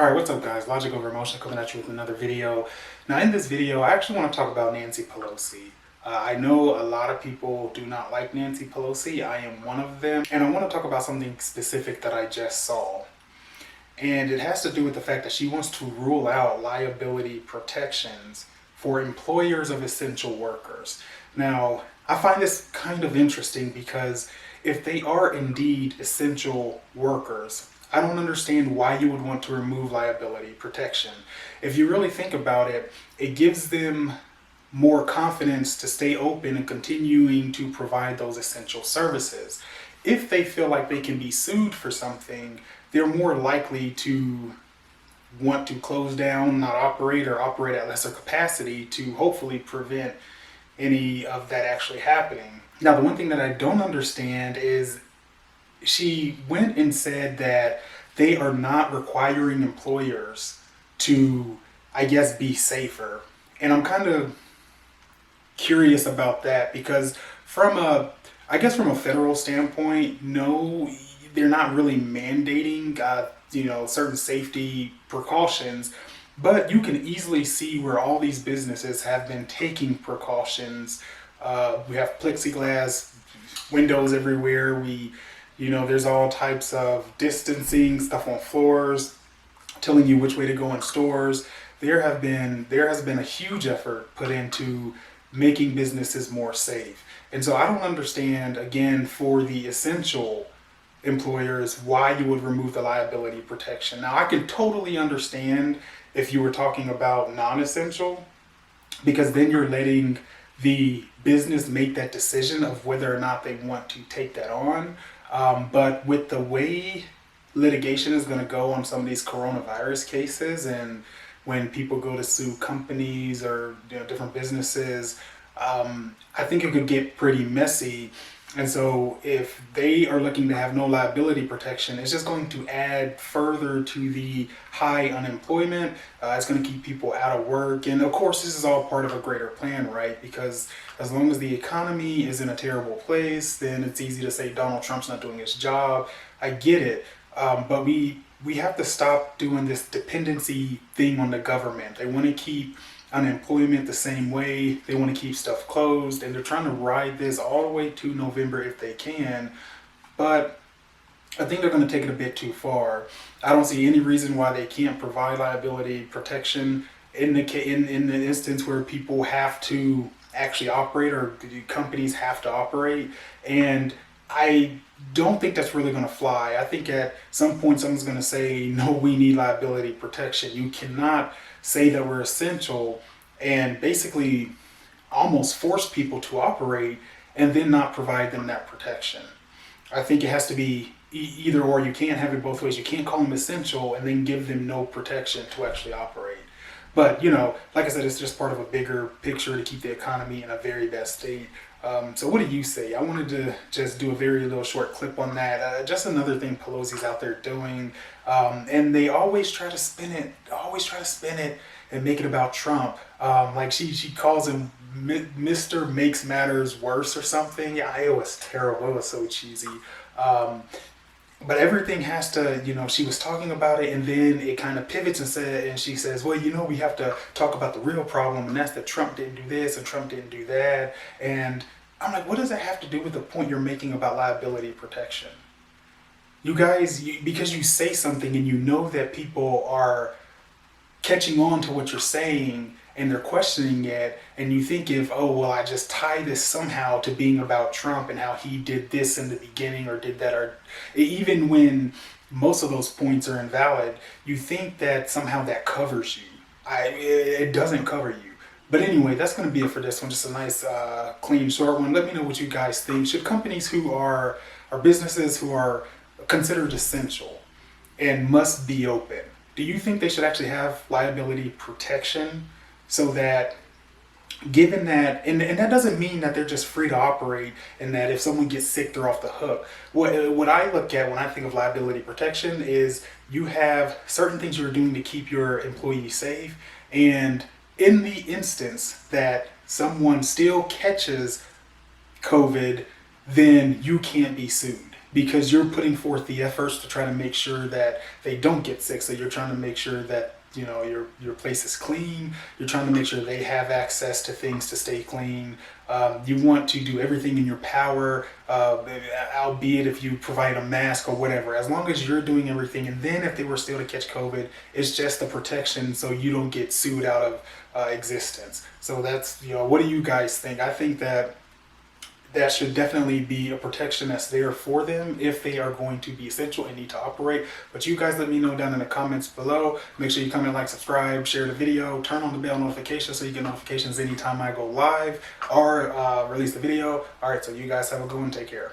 Alright, what's up guys? Logic over Emotion coming at you with another video. Now in this video, I actually want to talk about Nancy Pelosi. I know a lot of people do not like Nancy Pelosi. I am one of them. And I want to talk about something specific that I just saw. And it has to do with the fact that she wants to rule out liability protections for employers of essential workers. Now, I find this kind of interesting because if they are indeed essential workers, I don't understand why you would want to remove liability protection. If you really think about it, it gives them more confidence to stay open and continuing to provide those essential services. If they feel like they can be sued for something, they're more likely to want to close down, not operate, or operate at lesser capacity to hopefully prevent any of that actually happening. Now, the one thing that I don't understand is she went and said that they are not requiring employers to, I guess, be safer. And I'm kind of curious about that because from a federal standpoint, no, they're not really mandating, certain safety precautions, but you can easily see where all these businesses have been taking precautions. We have plexiglass windows everywhere. There's all types of distancing stuff on floors, telling you which way to go in stores. There has been a huge effort put into making businesses more safe. And so I don't understand, again, for the essential employers, why you would remove the liability protection. Now, I can totally understand if you were talking about non-essential, because then you're letting the business make that decision of whether or not they want to take that on. But with the way litigation is going to go on some of these coronavirus cases, and when people go to sue companies or different businesses, I think it could get pretty messy. And so if they are looking to have no liability protection, it's just going to add further to the high unemployment. It's going to keep people out of work. And of course, this is all part of a greater plan, right? Because as long as the economy is in a terrible place, then it's easy to say Donald Trump's not doing his job. I get it. But we have to stop doing this dependency thing on the government. They want to keep unemployment the same way. They want to keep stuff closed, and they're trying to ride this all the way to November if they can. But I think they're going to take it a bit too far. I don't see any reason why they can't provide liability protection in the instance where people have to actually operate, or companies have to operate. And I don't think that's really going to fly. I think at some point someone's going to say, no, we need liability protection. You cannot say that we're essential and basically almost force people to operate and then not provide them that protection. I think it has to be either or. You can't have it both ways. You can't call them essential and then give them no protection to actually operate. But, like I said, it's just part of a bigger picture to keep the economy in a very bad state. So what do you say? I wanted to just do a very little short clip on that. Just another thing Pelosi's out there doing. And they always try to spin it and make it about Trump. Like she calls him Mr. Makes Matters Worse or something. Yeah, it was terrible. It was so cheesy. But everything has to, she was talking about it, and then it kind of pivots and she says, well, we have to talk about the real problem, and that's that Trump didn't do this and Trump didn't do that. And I'm like, what does that have to do with the point you're making about liability protection? You guys, because you say something and you know that people are catching on to what you're saying and they're questioning it, and you think I just tie this somehow to being about Trump and how he did this in the beginning or did that, or even when most of those points are invalid, you think that somehow that covers you. It doesn't cover you. But anyway, that's going to be it for this one. Just a nice, clean, short one. Let me know what you guys think. Should companies who are businesses who are considered essential and must be open, do you think they should actually have liability protection so that, given that, and that doesn't mean that they're just free to operate and that if someone gets sick, they're off the hook. What I look at when I think of liability protection is you have certain things you're doing to keep your employees safe, and in the instance that someone still catches COVID, then you can't be sued. because you're putting forth the efforts to try to make sure that they don't get sick. So you're trying to make sure that your place is clean. You're trying to make sure they have access to things to stay clean. You want to do everything in your power, albeit if you provide a mask or whatever, as long as you're doing everything. And then if they were still to catch COVID, it's just a protection so you don't get sued out of existence. So that's, what do you guys think? I think that should definitely be a protection that's there for them if they are going to be essential and need to operate. But you guys let me know down in the comments below. Make sure you comment, like, subscribe, share the video, turn on the bell notification so you get notifications anytime I go live or release the video. All right, so you guys have a good one. Take care.